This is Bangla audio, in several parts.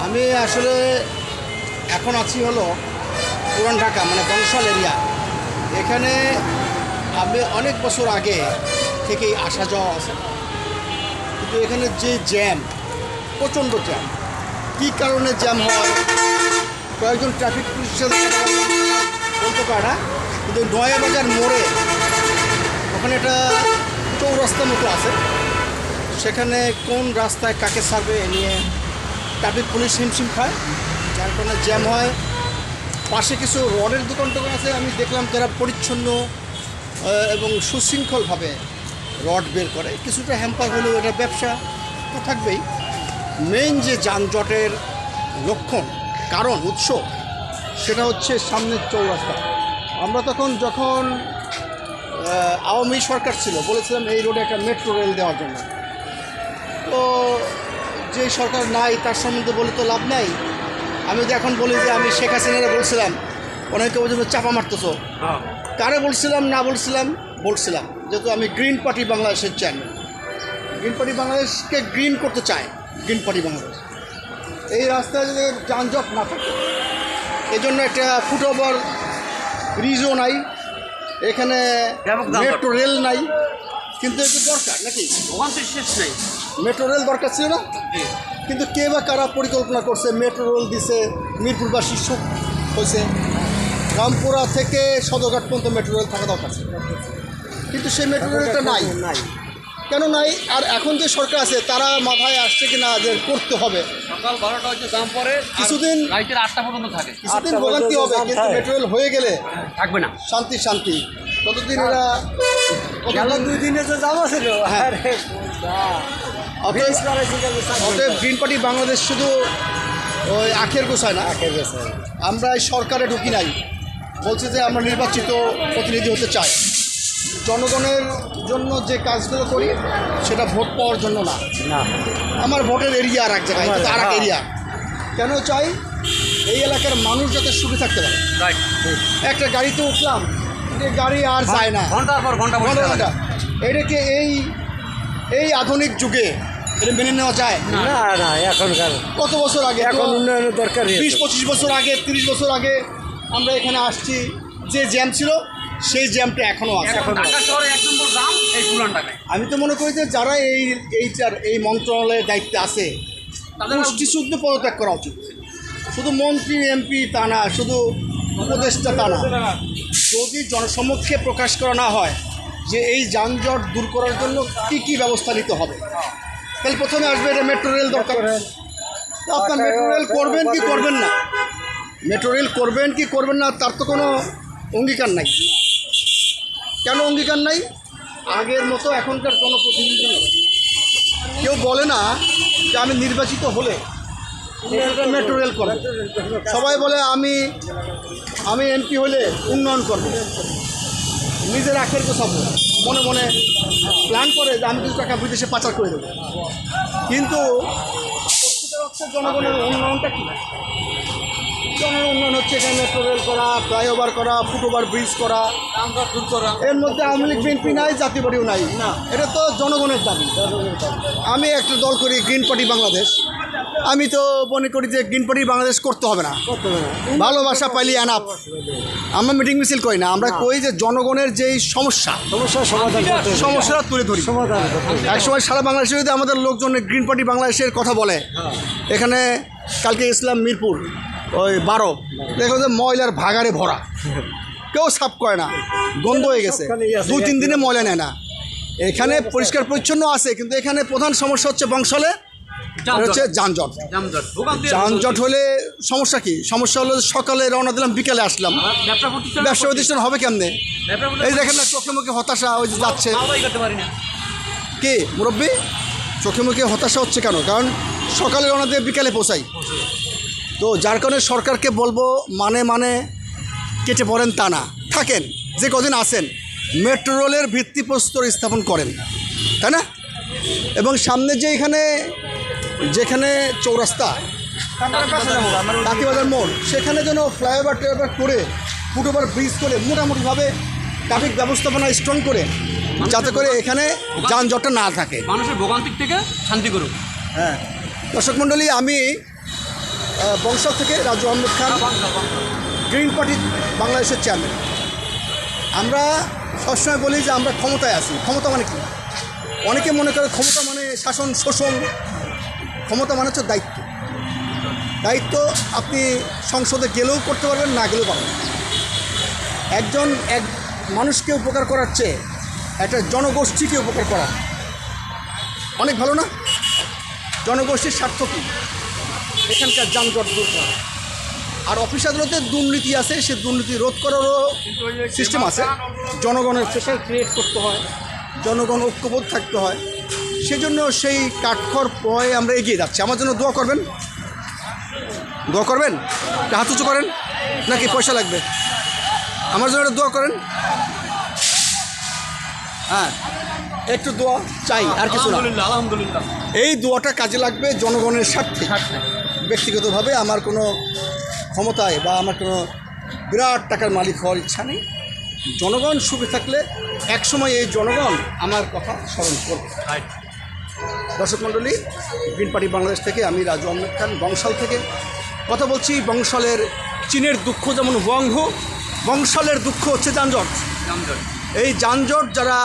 আমি আসলে এখন আছি হলো পুরান ঢাকা মানে বংশাল এরিয়া। এখানে আমি অনেক বছর আগে থেকেই আসা যাওয়া আছে, কিন্তু এখানে যে জ্যাম, প্রচণ্ড জ্যাম। কী কারণে জ্যাম হয় কয়েকজন ট্রাফিক পুলিশের সাথে বলতে পারে না, কিন্তু নয়াবাজার মোড়ে ওখানে একটা চৌরাস্তা মতো আছে, সেখানে কোন রাস্তায় কাকে ছাড়বে এ নিয়ে ট্রাফিক পুলিশ হিমশিম খায়, যার কারণে জ্যাম হয়। পাশে কিছু রডের দোকান টোকান আছে, আমি দেখলাম যারা পরিচ্ছন্ন এবং সুশৃঙ্খলভাবে রড বের করে। কিছুটা হ্যাম্পার হলেও এটা ব্যবসা তো থাকবেই। মেইন যে যানজটের লক্ষণ, কারণ, উৎস, সেটা হচ্ছে সামনের চৌরাস্তা। আমরা যখন আওয়ামী সরকার ছিল বলেছিলাম এই রোডে একটা মেট্রো রেল দেওয়ার জন্য। তো যে সরকার নাই তার সম্বন্ধে বলে তো লাভ নাই। আমি তো এখন বলি যে আমি শেখ হাসিনারে বলছিলাম, অনেকে পর্যন্ত চাপা মারতেছো। কারে বলছিলাম না বলছিলাম যেহেতু আমি গ্রিন পার্টি বাংলাদেশের চেয়ারম্যান। গ্রিন পার্টি বাংলাদেশকে গ্রিন করতে চায় গ্রিন পার্টি বাংলাদেশ। এই রাস্তায় যদি যানজট না থাকে, এই জন্য একটা ফুটওভার ব্রিজও নাই, এখানে মেট্রো রেল নাই, কিন্তু একটু দরকার নাকি শেষ নেই। মেট্রো রেল দরকার ছিল না, কিন্তু কে বা কারা পরিকল্পনা করছে মেট্রো রেল দিছে, মিরপুরবাসী সুখ হয়েছে। রামপুরা থেকে সদরঘাট পর্যন্ত মেট্রো রেল থাকা দরকার ছিল, কিন্তু সেই মেট্রো রেলটা নাই। কেন নাই? আর এখন যে সরকার আছে তারা মাথায় আসছে কি না যে করতে হবে। সকাল 12টা হচ্ছে দাম পরে, কিছুদিন রাইতের 8টা পর্যন্ত থাকে। কিছুদিন ভোগান্তি হবে, কিন্তু মেট্রো রেল হয়ে গেলে থাকবে না, শান্তি। ততদিন এরা 2 দিনে যে দাম আছে। অতএব গ্রিন পার্টি বাংলাদেশ শুধু ওই আখের গোছায় না, আমরা এই সরকারে ঢুকি নাই, বলছে যে আমরা নির্বাচিত প্রতিনিধি হতে চাই। জনগণের জন্য যে কাজগুলো করি সেটা ভোট পাওয়ার জন্য না। আমার ভোটের এরিয়া আর এক জায়গায়, আর এক এরিয়া। কেন চাই? এই এলাকার মানুষ যাতে সুখে থাকতে পারে। একটা গাড়িতে উঠলাম, যে গাড়ি আর যায় না, ঘন্টার পর ঘন্টা ঘন্টা। এটাকে এই আধুনিক যুগে এটা মেনে নেওয়া যায় না এখনকার কত বছর আগে, এখন উন্নয়নের দরকার। 20-25 বছর আগে, 30 বছর আগে আমরা এখানে আসছি, যে জ্যাম ছিল সেই জ্যামটা এখনও আছে। ঢাকা শহরে 1 নম্বর দাম এই পুরান ঢাকায়। আমি তো মনে করি যে যারা এই মন্ত্রণালয়ের দায়িত্বে আছে তাদের গোষ্ঠীশুদ্ধ পদত্যাগ করা উচিত। শুধু মন্ত্রী এমপি তা না, শুধু উপদেষ্টা তা না, যদি জনসমক্ষে প্রকাশ করা না হয় যে এই যানজট দূর করার জন্য কী ব্যবস্থা নিতে হবে, তাহলে প্রথমে আসবে এটা মেট্রো রেল দরকার। আপনার মেট্রো রেল করবেন কি করবেন না, মেট্রো রেল করবেন কি করবেন না তার তো কোনো অঙ্গীকার নাই। কেন অঙ্গীকার নাই? আগের মতো এখনকার জনপ্রতিনিধি কেউ বলে না যে আমি নির্বাচিত হলে মেট্রো রেল করব। সবাই বলে আমি এমপি হলে উন্নয়ন করব, নিজের আখের গোছাবো, মনে মনে প্ল্যান করে যে আমি 2 টাকা বিদেশে পাচার করে দেবো। কিন্তু জনগণের উন্নয়নটা কী? জনের উন্নয়ন হচ্ছে এখানে মেট্রো রেল করা, ফ্লাইওভার করা, ফুটওভার ব্রিজ করা, দূর করা। এর মধ্যে আওয়ামী লীগ বিএনপি নাই, জাতীয় পার্টিও নাই, না, এটা তো জনগণের দাবি। আমি একটা দল করি গ্রিন পার্টি বাংলাদেশ। আমি তো মনে করি যে গ্রিন পার্টি বাংলাদেশ করতে হবে না, ভালোবাসা পাইলে এনাফ। আমরা মিটিং মিছিল করি না, আমরা কই যে জনগণের যেই সমস্যাটা তুলে ধরি। একসময় সারা বাংলাদেশে যদি আমাদের লোকজন গ্রিন পার্টি বাংলাদেশের কথা বলে, এখানে কালকে ইসলাম মিরপুর ওই 12 দেখো যে ময়লার ভাগারে ভরা, কেউ সাফ করে না, গন্ধ হয়ে গেছে, 2-3 দিনে ময়লা নেয় না। এখানে পরিষ্কার পরিচ্ছন্ন আছে, কিন্তু এখানে প্রধান সমস্যা হচ্ছে বংশালে হচ্ছে যানজট। যানজট হলে সমস্যা কি? সমস্যা হলো সকালে রওনা দিলাম, বিকালে আসলাম, ব্যবসা প্রতিষ্ঠান হবে কেমনে? এই দেখেন না, চোখে মুখে হতাশা, ওই যে যাচ্ছে কে মুরব্বী, চোখে মুখে হতাশা হচ্ছে কেন? কারণ সকালে রওনা দিয়ে বিকালে পৌঁছাই। তো যার কারণে সরকারকে বলবো মানে কেটে পড়েন তা না, থাকেন যে কদিন আসেন, মেট্রো রেলের ভিত্তিপ্রস্তর স্থাপন করেন, তাই না? এবং সামনে যে যেখানে চৌরাস্তা কাঁথিবাজার মোড়, সেখানে যেন ফ্লাইওভার করে, ফুটওভার ব্রিজ করে, মোটামুটিভাবে ট্রাফিক ব্যবস্থাপনা স্ট্রং করে, যাতে করে এখানে যানজটটা না থাকে, মানুষের ভোগান্তির থেকে শান্তি করুক। হ্যাঁ, দর্শক মণ্ডলী, আমি বংশাল থেকে রাজু আহমেদ খান, গ্রিন পার্টি বাংলাদেশের চেয়ারম্যান। আমরা সবসময় বলি যে আমরা ক্ষমতায় আছি। ক্ষমতা মানে কি? অনেকে মনে করে ক্ষমতা মানে শাসন, শোষণ। ক্ষমতা মানে হচ্ছে দায়িত্ব। দায়িত্ব আপনি সংসদে গেলেও করতে পারবেন, না গেলেও পারবেন। এক মানুষকে উপকার করার চেয়ে একটা জনগোষ্ঠীকে উপকার করা অনেক ভালো না? জনগোষ্ঠীর স্বার্থ কী? এখানকার যানজট দূর করা। আর অফিস আদালতে দুর্নীতি আছে, সে দুর্নীতি রোধ করারও সিস্টেম আছে। জনগণের প্রেশার ক্রিয়েট করতে হয়, জনগণ ঐক্যবোধ থাকতে হয়। সেজন্য সেই কাঠখড় পয়ে আমরা এগিয়ে যাচ্ছি। আমার জন্য দোয়া করবেন। দোয়া করবেন? হাত উঁচু করেন, নাকি পয়সা লাগবে? আমার জন্য একটা দোয়া করেন। হ্যাঁ, একটু দোয়া চাই, আর কিছু না। আলহামদুলিল্লাহ, আলহামদুলিল্লাহ। এই দোয়াটা কাজে লাগবে জনগণের স্বার্থে। ব্যক্তিগতভাবে আমার কোনো ক্ষমতায় বা আমার কোনো বিরাট টাকার মালিক হওয়ার ইচ্ছা নেই। জনগণ সুখে থাকলে একসময় এই জনগণ আমার কথা স্মরণ করবে। দর্শক মণ্ডলী, গ্রিন পার্টি বাংলাদেশ থেকে আমি রাজু আহমেদ খান, বংশাল থেকে কথা বলছি। বংশালের চীনের দুঃখ যেমন বঙ্গ, বংশালের দুঃখ হচ্ছে যানজট। এই যানজট যারা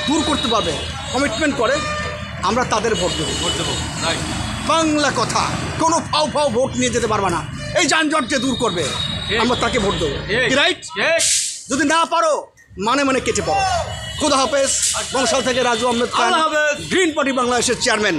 দূর করতে পারবে, কমিটমেন্ট করে, আমরা তাদের ভোট দেবো। বাংলা কথা, কোনো ফাও ফাও ভোট নিয়ে যেতে পারবে না। এই যানজট যে দূর করবে, আমরা তাকে ভোট দেবো। রাইট? যদি না পারো মানে কেটে পারো। খোদা হাফেজ। বংশাল থেকে রাজু আহমেদ খান, গ্রিন পার্টি বাংলাদেশের চেয়ারম্যান।